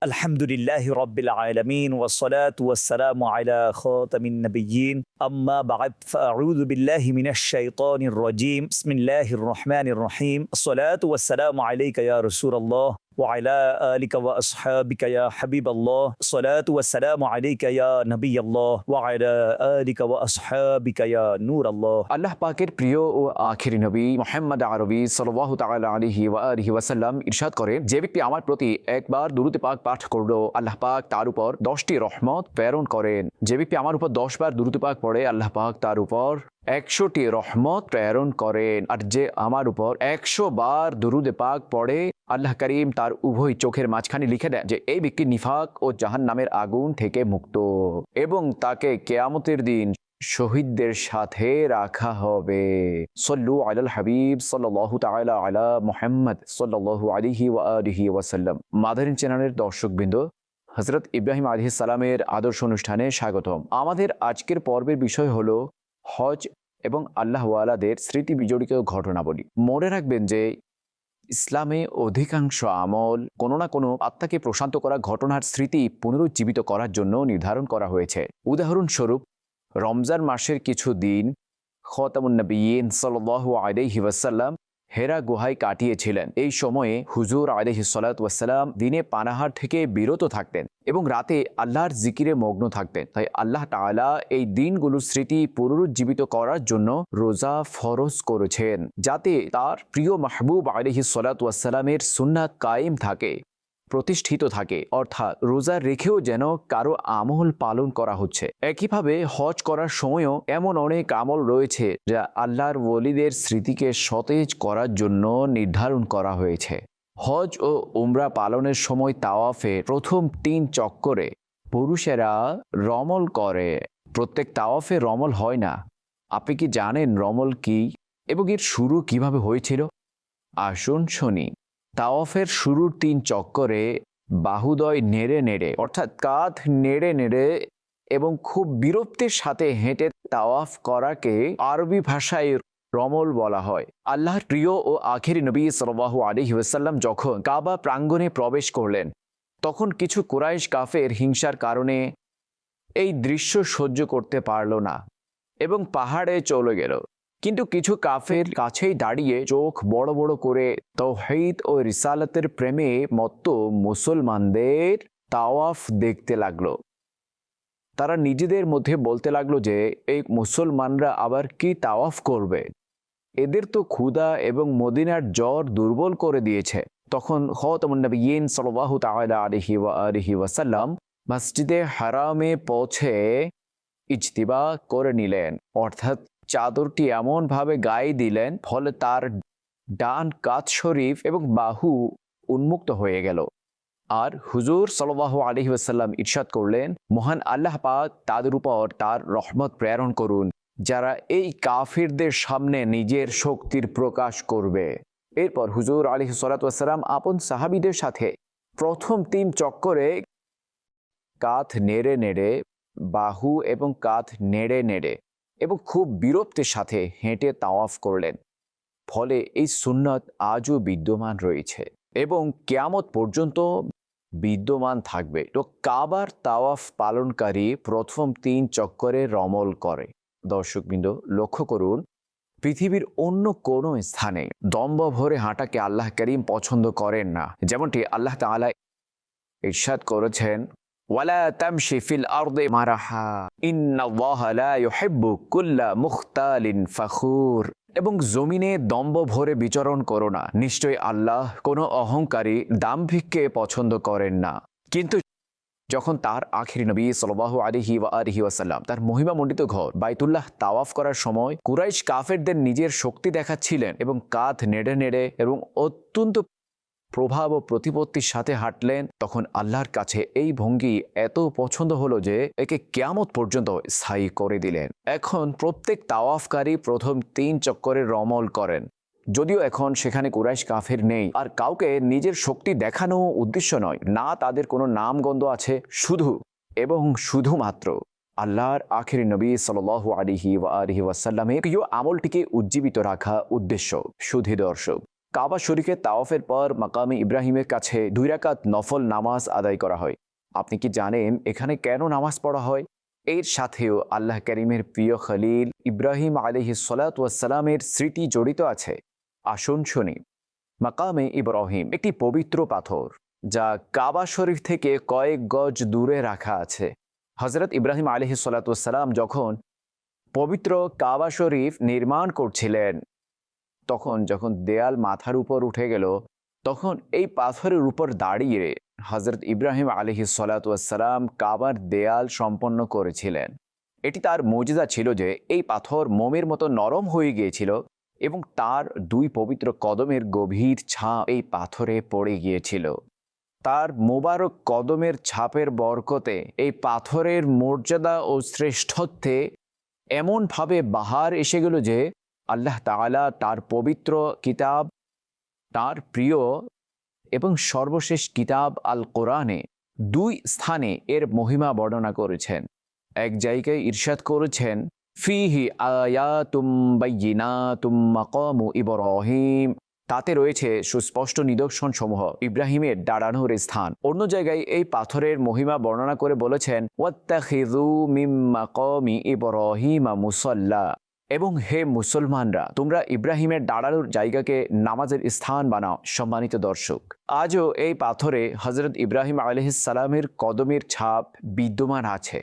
আলহামদুলিল্লাহি রাব্বিল আলামিন ওয়াসসালাতু ওয়াসসালামু আলা খাতামিন নাবিয়্যিন আম্মা বা'দ ফাআউযু বিল্লাহি মিনাশ শাইতানির রাজীম বিসমিল্লাহির রহমানির রহিম আসসালাতু ওয়াসসালামু আলাইকা ইয়া রাসূলাল্লাহ ওয়া আলা আলিকা ওয়া আসহাবিকা ইয়া হাবিবাল্লাহ আসসালাতু ওয়াসসালামু আলাইকা ইয়া নবিয়াল্লাহ ওয়া আলা আলিকা ওয়া আসহাবিকা ইয়া নূরাল্লাহ। আল্লাহ পাকের প্রিয় ও আখিরি নবী মুহাম্মদ আরবি সাল্লাল্লাহু তাআলা আলাইহি ওয়া আলিহি ওয়াসাল্লাম ইরশাদ করেন, যে ব্যক্তি আমার প্রতি একবার দুরূদ পাক পাঠ করলো, আল্লাহ পাক তার উপর 10টি রহমত প্রেরণ করেন। যে ব্যক্তি আমার উপর 10 বার দুরূদ পাক পড়ে, আল্লাহ পাক তার উপর 100টি রহমত প্রেরণ করেন। আর যে আমার উপর 100 বার দুরূদ পাক পড়ে, আল্লাহ করিম তার উভয় চোখের মাঝখানে লিখে দেন যে এই ব্যক্তি নিফাক ও জাহান্নামের আগুন থেকে মুক্ত, এবং তাকে কিয়ামতের দিন শহীদদের সাথে রাখা হবে। সল্লু আলাল হাবিব সাল্লাল্লাহু তাআলা আলা মুহাম্মদ সাল্লাল্লাহু আলাইহি ওয়া আলিহি ওয়াসাল্লাম। মাদারিন চ্যানেলের দর্শকবৃন্দ, হযরত ইব্রাহিম আলাইহিস সালামের আদর্শ অনুষ্ঠানে স্বাগতম। আমাদের আজকের পর্বের বিষয় হলো হজ এবং আল্লাহওয়ালাদের স্মৃতি বিজড়িত ঘটনাবলী। মনে রাখবেন যে ইসলামে অধিকাংশ আমল কোনো না কোনো আত্মাকে প্রশান্ত করা ঘটনার স্মৃতি পুনরুজ্জীবিত করার জন্য নির্ধারণ করা হয়েছে। উদাহরণস্বরূপ, রমজান মাসের কিছু দিন খতামুন নবিয়্যিন সাল্লাল্লাহু আলাইহি ওয়াসাল্লাম হেরা গুহায় কাটিয়েছিলেন। এই সময়ে হুজুর আলাইহিস সালাতু ওয়াসসালাম দিনে পানাহার থেকে বিরত থাকতেন এবং রাতে আল্লাহর জিকিরে মগ্ন থাকতেন। তাই আল্লাহ তাআলা এই দিনগুলোর স্মৃতি পুনরুজ্জীবিত করার জন্য রোজা ফরজ করেছেন, যাতে তার প্রিয় মাহবুব আলাইহিস সালাতু ওয়াসসালামের সুন্নাত কায়েম থাকে, প্রতিষ্ঠিত থাকে। অর্থাৎ রোজা রেখেও যেন কারো আমল পালন করা হচ্ছে। একইভাবে হজ করার সময়ও এমন অনেক আমল রয়েছে যা আল্লাহর ওলিদের স্মৃতিকে সতেজ করার জন্য নির্ধারণ করা হয়েছে। হজ ও উমরা পালনের সময় তাওয়াফে প্রথম 3 চক্করে পুরুষেরা রমল করে। প্রত্যেক তাওয়াফে রমল হয় না। আপনি কি জানেন রমল কি এবং এর শুরু কিভাবে হয়েছিল? আসুন শুনি। তাওয়াফের শুরুর 3 চক্করে বাহুদয় নেড়ে নেড়ে, অর্থাৎ কাঁধ নেড়ে নেড়ে এবং খুব বিরক্তির সাথে হেঁটে তাওয়াফ করাকে আরবি ভাষায় রমল বলা হয়। আল্লাহর প্রিয় ও আখিরি নবী সাল্লাল্লাহু আলাইহি ওয়াসাল্লাম যখন কাবা প্রাঙ্গণে প্রবেশ করলেন, তখন কিছু কুরাইশ কাফের হিংসার কারণে এই দৃশ্য সহ্য করতে পারল না এবং পাহাড়ে চলে গেল। কিন্তু কিছু কাফের কাছেই দাঁড়িয়ে চোখ বড় বড় করে তাওহীদ ও রিসালাতের প্রেমে মত্ত মুসলমানদের তাওয়াফ দেখতে লাগলো। তারা নিজেদের মধ্যে বলতে লাগলো যে এই মুসলমানরা আবার কি তাওয়াফ করবে? এদের তো ক্ষুধা এবং মদিনার জ্বর দুর্বল করে দিয়েছে। তখন খতামুন নবিয়্যিন সাল্লাল্লাহু তাআলা আলাইহি ওয়া আলিহি ওয়াসাল্লাম মসজিদে হারামে পৌঁছে ইজতিবা করে নিলেন, অর্থাৎ চাদরটি এমনভাবে গায়ে দিলেন ফলে তার ডান কাঁধ শরীফ এবং বাহু উন্মুক্ত হয়ে গেল। আর হুজুর সাল্লাল্লাহু আলাইহি ওয়াসাল্লাম ইরশাদ করলেন, মহান আল্লাহ পাক তাদের উপর তার রহমত প্রেরণ করুন যারা এই কাফিরদের সামনে নিজের শক্তির প্রকাশ করবে। এরপর হুজুর আলাইহিস সালাতু ওয়াসসালাম আপন সাহাবীদের সাথে প্রথম 3 চক্করে কাঁধ নেড়ে নেড়ে, বাহু এবং কাঁধ নেড়ে নেড়ে এবং খুব বিরক্তির সাথে হেঁটে তাওয়াফ করলেন। ফলে এই সুন্নাত আজও বিদ্যমান রয়েছে এবং কিয়ামত পর্যন্ত বিদ্যমান থাকবে। তো কাবার তাওয়াফ পালনকারী প্রথম 3 চক্করে রমল করে। দর্শকবৃন্দ, লক্ষ্য করুন, পৃথিবীর অন্য কোনো স্থানে দম্ভ ভরে হাঁটাকে আল্লাহ করিম পছন্দ করেন না। যেমনটি আল্লাহ তাআলা ইরশাদ করেছেন, ওয়ালা তামশি ফিল আরদি মারাহা ইন্নাল্লাহা লা ইউহিব্বু কুল্লা মুখতালিন ফখুর। এবং জমিনে দম্ভ ভরে বিচরণ করো না, নিশ্চয়ই আল্লাহ কোনো অহংকারী দাম্ভিককে পছন্দ করেন না। কিন্তু যখন তার আখিরি নবী সাল্লাল্লাহু আলাইহি ওয়া আলিহি ওয়াসাল্লাম তার মহিমামণ্ডিত ঘর বাইতুল্লাহ তাওয়াফ করার সময় কুরাইশ কাফেরদের নিজের শক্তি দেখাচ্ছিলেন এবং কাঁধ নেড়ে নেড়ে এবং অত্যন্ত প্রভাব ও প্রতিপত্তির সাথে হাঁটলেন, তখন আল্লাহর কাছে এই ভঙ্গি এত পছন্দ হলো যে একে কিয়ামত পর্যন্ত স্থায়ী করে দিলেন। এখন প্রত্যেক তাওয়াফকারী প্রথম 3 চক্করে রমল করেন। যদিও এখন সেখানে কুরাইশ কাফের নেই, আর কাউকে নিজের শক্তি দেখানো উদ্দেশ্য নয়, না তাদের কোনো নামগন্ধ আছে, শুধু এবং শুধুমাত্র আল্লাহর আখিরি নবী সাল্লাল্লাহু আলাইহি ওয়া আলিহি ওয়াসাল্লামের প্রিয় আমলটিকে উজ্জীবিত রাখা উদ্দেশ্য। সুধী দর্শক, কাবা শরীফে তাওয়াফের পর মাকামে ইব্রাহিমের কাছে 2 রাকাত নফল নামাজ আদায় করা হয়। আপনি কি জানেন এখানে কেন নামাজ পড়া হয়? এর সাথেও আল্লাহ করিমের প্রিয় খলিল ইব্রাহিম আলাইহিস সালাতু ওয়াস সালামের স্মৃতি জড়িত আছে। আসুন শুনি। মাকামে ইব্রাহিম একটি পবিত্র পাথর যা কাবা শরীফ থেকে কয়েক গজ দূরে রাখা আছে। হযরত ইব্রাহিম আলাইহিস সালাতু ওয়াস সালাম যখন পবিত্র কাবা শরীফ নির্মাণ করছিলেন, যখন দেয়াল মাথার উপর উঠে গেল, তখন এই পাথরের উপর দাঁড়িয়ে হযরত ইব্রাহিম আলাইহিস সালাতু ওয়াস সালাম কাবার দেয়াল সম্পন্ন করেছিলেন। এটি তার মুজিজা ছিল যে এই পাথর মোমের মতো নরম হয়ে গিয়েছিল এবং তার 2 পবিত্র কদমের গভীর ছাপ এই পাথরে পড়ে গিয়েছিল। তার মোবারক কদমের ছাপের বরকতে এই পাথরের মর্যাদা ও শ্রেষ্ঠত্বে এমনভাবে বাহার এসে গেল যে আল্লাহ তাআলা তার পবিত্র কিতাব, তার প্রিয় এবং সর্বশেষ কিতাব আল কোরআনে 2 স্থানে এর মহিমা বর্ণনা করেছেন। এক জায়গায় ইরশাদ করেছেন, ফিহি আয়াতুম বাইয়িনাতুম মাকামু ইব্রাহিম, তাতে রয়েছে সুস্পষ্ট নিদর্শন সমূহ ইব্রাহিমের দাঁড়ানোর স্থান। অন্য জায়গায় এই পাথরের মহিমা বর্ণনা করে বলেছেন, ওয়াত্তাখিযু মিন মাকামি ইব্রাহিমা মুসাল্লা, এবং হে মুসলমানরা, তোমরা ইব্রাহিমের দাঁড়ানোর জায়গাকে নামাজের স্থান বানাও। সম্মানিত দর্শক, আজও এই পাথরে হযরত ইব্রাহিম আলাইহিস সালামের কদমের ছাপ বিদ্যমান আছে,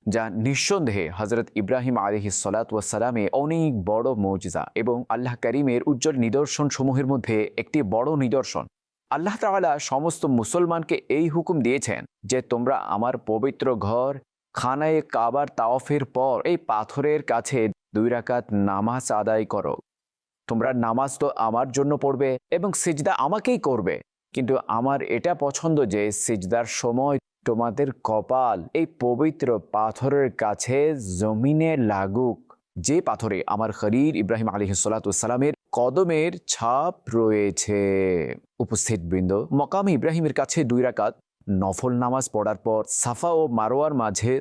যা নিঃসন্দেহে হযরত ইব্রাহিম আলাইহিস সালাতু ওয়াস সালামের অনেক বড় মুজিজা এবং আল্লাহ করিমের উজ্জ্বল নিদর্শন সমূহের মধ্যে একটি বড় নিদর্শন। আল্লাহ তাআলা সমস্ত মুসলমানকে এই হুকুম দিয়েছেন যে তোমরা আমার পবিত্র ঘর খানায়ে কাবার তাওয়াফের পর এই পাথরের কাছে 2 রাকাত নামাজ আদায় করো। তোমরা নামাজ তো আমার জন্য পড়বে এবং সিজদা আমাকেই করবে, কিন্তু আমার এটা পছন্দ যে সিজদার সময় তোমাদের কপাল এই পবিত্র পাথরের কাছে জমিনে লাগুক, যে পাথরে আমার খলিল ইব্রাহিম আলাইহিস সালাতু ওয়াস সালামের কদমের ছাপ রয়েছে। উপস্থিত বৃন্দ, মকামে ইব্রাহিমের কাছে 2 রাকাত নফল নামাজ পড়ার পর সাফা ও মারওয়ার মাঝে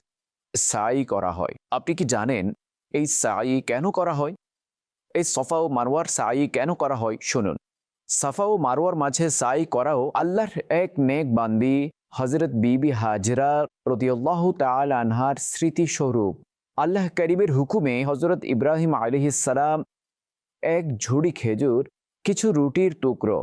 সাই করা হয়। আপনি কি জানেন এই সাই কেন করা হয়? এই সাফা ও মারওয়ার সাই কেন করা হয়? শুনুন। সাফা ও মারওয়ার মাঝে সাই করাও আল্লাহর এক নেক বান্দি হযরত বিবি হাজরা রাদিয়াল্লাহু তাআলা আনহার স্মৃতিস্বরূপ। আল্লাহ করিমের হুকুমে হযরত ইব্রাহিম আলাইহিস সালাম এক ঝুড়ি খেজুর, কিছু রুটির টুকরো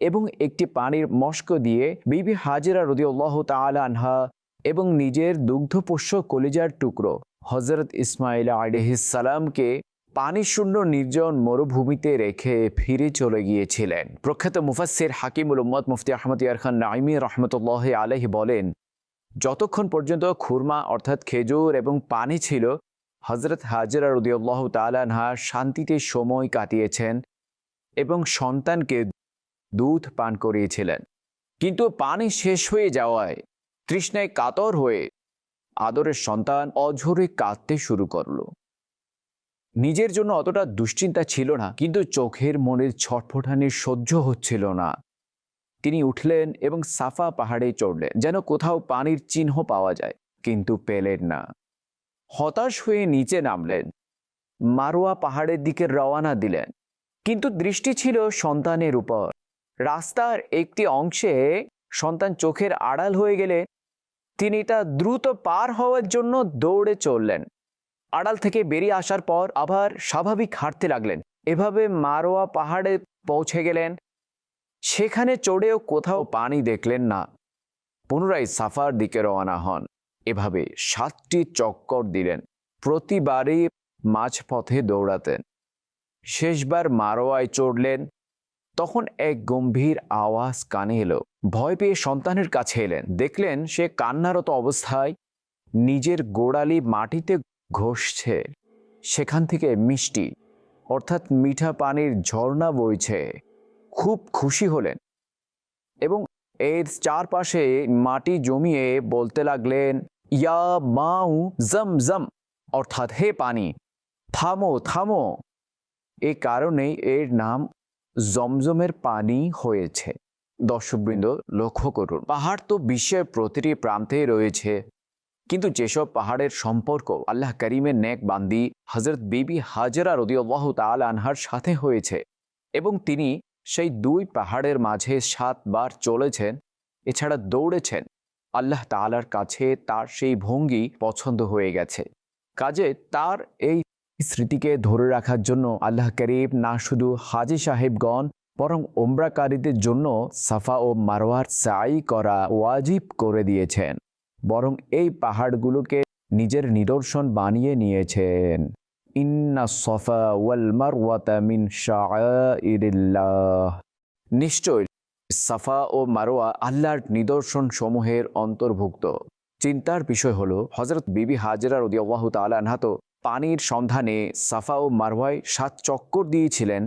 এবং একটি পানির মশক দিয়ে বিবি হাজরা রাদিয়াল্লাহু তাআলা আনহা এবং নিজের দুগ্ধপোষ্য কলিজার টুকরো হযরত ইসমাঈল আলাইহিস সালামকে পানি শূন্য নির্জন মরুভূমিতে রেখে ফিরে চলে গিয়েছিলেন। প্রখ্যাত মুফাসসির হাকিমুল উম্মত মুফতি আহমদ ইয়ার খান নাইমি রাহমাতুল্লাহি আলাইহি বলেন, যতক্ষণ পর্যন্ত খুরমা অর্থাৎ খেজুর এবং পানি ছিল, হযরত হাজরা রাদিয়াল্লাহু তাআলা আনহা শান্তিতে সময় কাটিয়েছেন এবং সন্তানকে দুধ পান করিয়েছিলেন। কিন্তু পানি শেষ হয়ে যাওয়ায় তৃষ্ণায় কাতর হয়ে আদরের সন্তান অঝরে কাঁদতে শুরু করলো। নিজের জন্য অতটা দুশ্চিন্তা ছিল না, কিন্তু চোখের মনের ছটফটানি সহ্য হচ্ছিল না। তিনি উঠলেন এবং সাফা পাহাড়ে চড়লেন, যেন কোথাও পানির চিহ্ন পাওয়া যায়, কিন্তু পেলেন না। হতাশ হয়ে নিচে নামলেন, মারওয়া পাহাড়ের দিকে রওনা দিলেন, কিন্তু দৃষ্টি ছিল সন্তানের উপর। রাস্তার একটি অংশে সন্তান চোখের আড়াল হয়ে গেলে তিনি তা দ্রুত পার হওয়ার জন্য দৌড়ে চললেন। আড়াল থেকে বেরিয়ে আসার পর আবার স্বাভাবিক হাঁটতে লাগলেন। এভাবে মারওয়া পাহাড়ে পৌঁছে গেলেন। সেখানে চড়েও কোথাও পানি দেখলেন না। পুনরায় সাফার দিকে রওনা হন। এভাবে 7টি চক্কর দিলেন। প্রতিবারই মাঝপথে দৌড়াতেন। শেষবার মারওয়ায় চড়লেন, তখন এক গম্ভীর আওয়াজ কানে এলো। ভয় পেয়ে সন্তানের কাছে এলেন। দেখলেন সে কান্নারত অবস্থায় নিজের গোড়ালি মাটিতে ঘষছে। সেখান থেকে মিষ্টি অর্থাৎ মিঠা পানির ঝর্ণা বইছে। খুব খুশি হলেন এবং এর চারপাশে মাটি জমিয়ে বলতে লাগলেন, ইয়া মাউ জমজম, অর্থাৎ হে পানি, থামো থামো। এ কারণেই এর নাম জমজমের পানি হয়েছে। দর্শকবৃন্দ, লক্ষ্য করুন, পাহাড় তো বিশ্বের প্রতিটি প্রান্তে রয়েছে, কিন্তু যেসব পাহাড়ের সম্পর্ক আল্লাহ করিমের নেক বান্দি হযরত বিবি হাজরা রাদিয়াল্লাহু তাআলা আনহার সাথে হয়েছে এবং তিনি সেই দুই পাহাড়ের মাঝে 7 বার চলেছেন, এছাড়া দৌড়েছেন। আল্লাহ তাআলার কাছে তার সেই ভঙ্গি পছন্দ হয়ে গেছে। কাজে তার এই স্মৃতিকে ধরে রাখার জন্য আল্লাহ করিম না শুধু হাজী সাহেবগণ বরং ওমরাকারীদের জন্য সাফা ও মারওয়ার সাই করা ওয়াজিব করে দিয়েছেন, বরং এই পাহাড়গুলোকে নিজের নিদর্শন বানিয়ে নিয়েছেন। ইন্না সফা ওয়াল মারওয়াতা মিন শাআইরিল্লাহ, নিশ্চয় সাফা ও মারওয়া আল্লাহর নিদর্শন সমূহের অন্তর্ভুক্ত। চিন্তার বিষয় হলো, হযরত বিবি হাজেরা রাদিয়াল্লাহু তাআলা আনহা তো পানির সন্ধানে সাফা ও মারওয়ায় 7 চক্কর দিয়েছিলেন।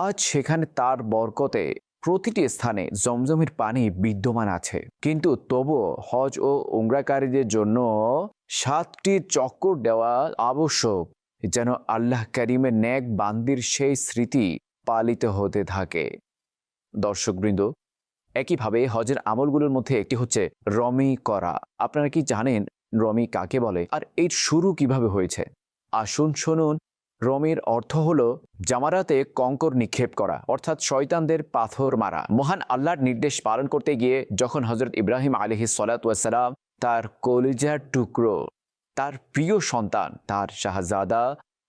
আজ সেখানে তার বরকতে প্রতিটি স্থানে জমজমের পানি বিদ্যমান আছে, কিন্তু তবুও হজ ও উমরাকারীদের জন্য 7টি চক্কর দেওয়া আবশ্যক, যেন আল্লাহ করিমের নেক বান্দির সেই স্মৃতি পালিত হতে থাকে। দর্শকবৃন্দ, একইভাবে হজের আমলগুলোর মধ্যে একটি হচ্ছে রমি করা। আপনারা কি জানেন রমি কাকে বলে আর এর শুরু কিভাবে হয়েছে? আসুন শুনুন। রমির অর্থ হলো জামারাতে কঙ্কর নিক্ষেপ করা, অর্থাৎ শয়তানদের পাথর মারা। মহান আল্লাহর নির্দেশ পালন করতে গিয়ে যখন হযরত ইব্রাহিম আলাইহিস সালাতু ওয়াস সালাম তার কলিজার টুকরো, তার প্রিয় সন্তান, তার শাহজাদা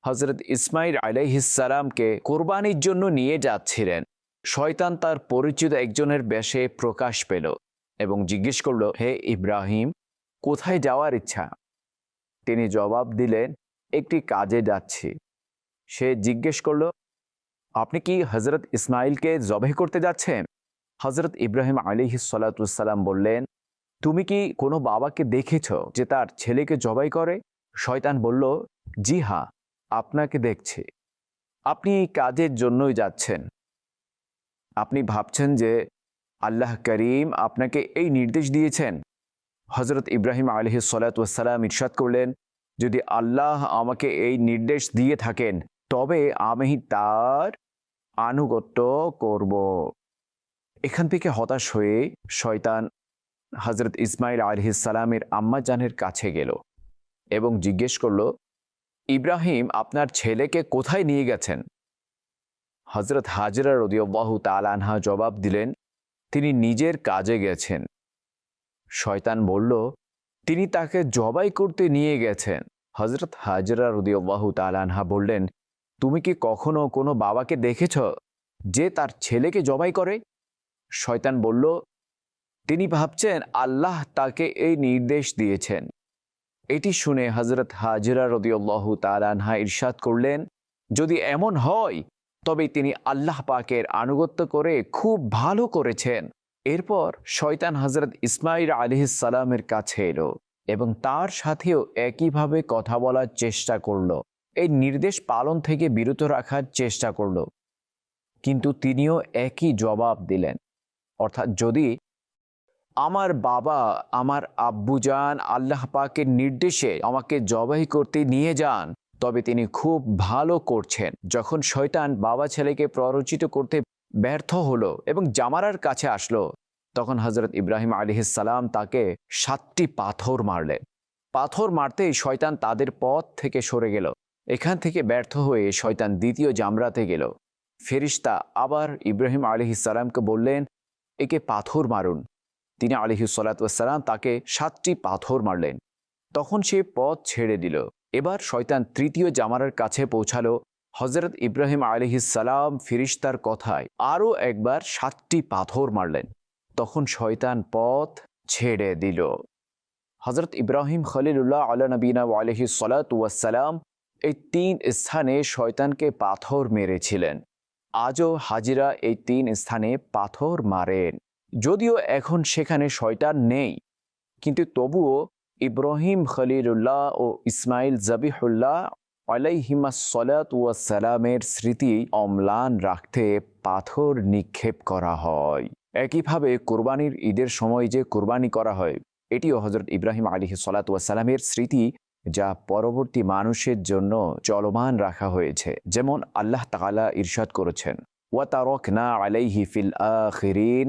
হযরত ইসমাইল আলাইহিস সালামকে কোরবানির জন্য নিয়ে যাচ্ছিলেন, শয়তান তার পরিচিত একজনের বেশে প্রকাশ পেল এবং জিজ্ঞেস করল, হে ইব্রাহিম, কোথায় যাওয়ার ইচ্ছা? তিনি জবাব দিলেন, একটি কাজে যাচ্ছি। সে জিজ্ঞেস করল, আপনি কি হযরত ইসমাইলকে জবাই করতে যাচ্ছেন? হযরত ইব্রাহিম আলাইহিস সালাতু ওয়াস সালাম বললেন, তুমি কি কোনো বাবাকে দেখেছ যে তার ছেলেকে জবাই করে? শয়তান বলল, জি হ্যাঁ, আপনাকে দেখছি। আপনি এই কাজের জন্যই যাচ্ছেন। আপনি ভাবছেন যে আল্লাহ করিম আপনাকে এই নির্দেশ দিয়েছেন। হযরত ইব্রাহিম আলাইহিস সালাতু ওয়াস সালাম ইরশাদ করলেন, যদি আল্লাহ আমাকে এই নির্দেশ দিয়ে থাকেন তবে আমি তার আনুগত্য করব। এখান থেকে হতাশ হয়ে শয়তান হযরত ইসমাইল আলাইহিস সালামের আম্মা জানের কাছে গেল এবং জিজ্ঞেস করল, ইব্রাহিম আপনার ছেলেকে কোথায় নিয়ে গেছেন? হযরত হাজেরা রাদিয়াল্লাহু তাআলা আনহা জবাব দিলেন, তিনি নিজের কাজে গেছেন। শয়তান বলল, তিনি তাকে জবাই করতে নিয়ে গেছেন। হযরত হাজেরা রাদিয়াল্লাহু তাআলা আনহা বললেন, তুমি কি কখনো কোনো বাবাকে দেখেছ যে তার ছেলেকে জবাই করে? শয়তান বলল, তিনি ভাবছেন আল্লাহ তাকে এই নির্দেশ দিয়েছেন। এটি শুনে হযরত হাজেরা রাদিয়াল্লাহু তাআলা আনহা ইরশাদ করলেন, যদি এমন হয় তবে তিনি আল্লাহ পাকের আনুগত্য করে খুব ভালো করেছেন। এরপর শয়তান হযরত ইসমাইল আলাইহিস সালামের কাছে এলো এবং তার সাথেও একইভাবে কথা বলার চেষ্টা করল, এই নির্দেশ পালন থেকে বিরত রাখার চেষ্টা করল, কিন্তু তিনিও একই জবাব দিলেন, অর্থাৎ যদি আমার বাবা, আমার আব্বুজান আল্লাহ পাকের নির্দেশে আমাকে জবাই করতে নিয়ে যান তবে তিনি খুব ভালো করছেন। যখন শয়তান বাবা ছেলেকে প্ররোচিত করতে ব্যর্থ হলো এবং জামারার কাছে আসলো, তখন হযরত ইব্রাহিম আলাইহিস সালাম তাকে 7টি পাথর মারলেন। পাথর মারতেই শয়তান তাদের পথ থেকে সরে গেল। এখান থেকে ব্যর্থ হয়ে শয়তান দ্বিতীয় জামরাতে গেল। ফেরেশতা আবার ইব্রাহিম আলাইহিস সালামকে বললেন, একে পাথর মারুন। তিনি আলাইহিস সালাতু ওয়াস সালাম তাকে 7টি পাথর মারলেন। তখন সে পথ ছেড়ে দিল। এবার শয়তান তৃতীয় জামারার কাছে পৌঁছালো। হযরত ইব্রাহিম আলাইহিস সালাম ফেরেশতার কথায় আরও একবার 7টি পাথর মারলেন। তখন শয়তান পথ ছেড়ে দিল। হযরত ইব্রাহিম খলিলুল্লাহ আলা নবীনা ওয়া আলাইহিস সালাতু ওয়াস সালাম এই 3 স্থানে শয়তানকে পাথর মেরেছিলেন। আজও হাজিরা এই 3 স্থানে পাথর মারেন। যদিও এখন সেখানে শয়তান নেই, কিন্তু তবুও ইব্রাহিম খলিলুল্লাহ ও ইসমাইল জবিহুল্লাহ আলাইহিমাস সালাতু ওয়াস সালামের স্মৃতি অম্লান রাখতে পাথর নিক্ষেপ করা হয়। একইভাবে কোরবানির ঈদের সময় যে কোরবানি করা হয়, এটিও হযরত ইব্রাহিম আলাইহিস সালাতু ওয়াস সালামের স্মৃতি, যা পরবর্তী মানুষের জন্য চলমান রাখা হয়েছে। যেমন আল্লাহ তাআলা ইরশাদ করেছেন, ওয়া তারাকনা আলাইহি ফিল আখিরিন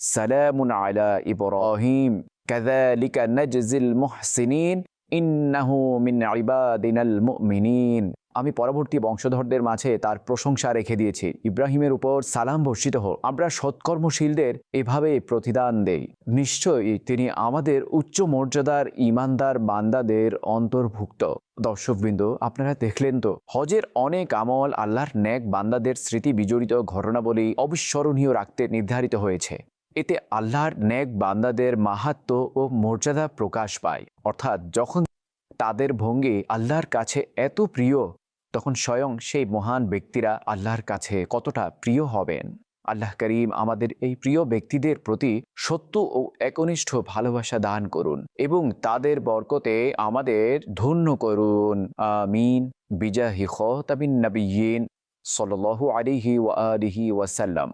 সালামুন আলা ইব্রাহিম কাযালিকা নাজজিল মুহসিনিন ইন্নাহু মিন ইবাদিনাল মুমিনিন। আমি পরবর্তী বংশধরদের মাঝে তার প্রশংসা রেখে দিয়েছি। ইব্রাহিমের উপর সালাম বর্ষিত হোক। আমরা সৎকর্মশীলদের এভাবে প্রতিদান দেই। নিশ্চয়ই তিনি আমাদের উচ্চ মর্যাদার ঈমানদার বান্দাদের অন্তর্ভুক্ত। দর্শকবৃন্দ, আপনারা দেখলেন তো, হজের অনেক আমল আল্লাহর নেক বান্দাদের স্মৃতি বিজড়িত ঘটনাবলী অবিস্মরণীয় রাখতে নির্ধারিত হয়েছে। এতে আল্লাহর নেক বান্দাদের মাহাত্ম্য ও মর্যাদা প্রকাশ পায়। অর্থাৎ যখন তাদের ভঙ্গি আল্লাহর কাছে এত প্রিয়, তখন স্বয়ং সেই মহান ব্যক্তিরা আল্লাহর কাছে কতটা প্রিয় হবেন। আল্লাহ করিম আমাদের এই প্রিয় ব্যক্তিদের প্রতি সত্য ও একনিষ্ঠ ভালোবাসা দান করুন এবং তাদের বরকতে আমাদের ধন্য করুন। আমিন। বিজাহি খাতামিন নবিয়্যিন সাল্লাল্লাহু আলাইহি ওয়া আলিহি ওয়াসাল্লাম।